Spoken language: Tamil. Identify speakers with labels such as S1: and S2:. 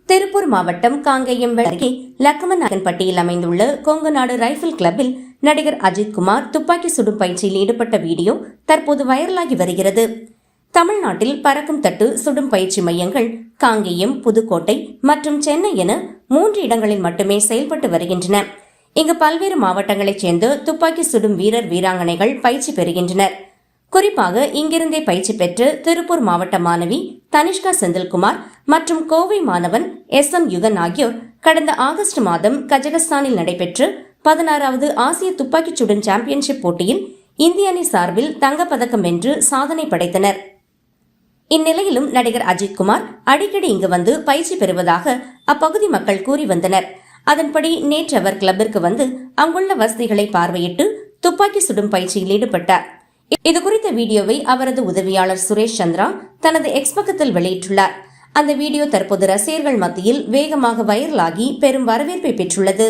S1: திருப்பூர் மாவட்டம் காங்கேயம் அருகே லக்கமநாயக்கன்பட்டியில் அமைந்துள்ள கொங்குநாடு ரைபிள் கிளப்பில் நடிகர் அஜித்குமார் துப்பாக்கி சுடும் பயிற்சியில் ஈடுபட்ட வீடியோ தற்போது வைரலாகி வருகிறது. தமிழ்நாட்டில் பறக்கும் தட்டு சுடும் பயிற்சி மையங்கள் காங்கேயம், புதுக்கோட்டை மற்றும் சென்னை என 3 இடங்களில் மட்டுமே செயல்பட்டு வருகின்றன. இங்கு பல்வேறு மாவட்டங்களைச் சேர்ந்த துப்பாக்கி சுடும் வீரர் வீராங்கனைகள் பயிற்சி பெறுகின்றனர். குறிப்பாக இங்கிருந்தே பயிற்சி பெற்று திருப்பூர் மாவட்ட மாணவி தனிஷ்கா செந்தில்குமார் மற்றும் கோவை மாணவன் SM யுகன் ஆகியோர் கடந்த ஆகஸ்ட் மாதம் கஜகஸ்தானில் நடைபெற்ற 16வது ஆசிய துப்பாக்கிச் சுடும் சாம்பியன்ஷிப் போட்டியில் இந்திய அணி சார்பில் தங்கப்பதக்கம் வென்று சாதனை படைத்தனர். இந்நிலையிலும் நடிகர் அஜித்குமார் அடிக்கடி இங்கு வந்து பயிற்சி பெறுவதாக அப்பகுதி மக்கள் கூறி வந்தனர். அதன்படி நேற்று அவர் கிளப்பிற்கு வந்து அங்குள்ள வசதிகளை பார்வையிட்டு துப்பாக்கி சுடும் பயிற்சியில் ஈடுபட்டார். இதுகுறித்த வீடியோவை அவரது உதவியாளர் சுரேஷ் சந்திரா தனது எக்ஸ் பக்கத்தில் வெளியிட்டுள்ளார். அந்த வீடியோ தற்போது ரசிகர்கள் மத்தியில் வேகமாக வைரலாகி பெரும் வரவேற்பை பெற்றுள்ளது.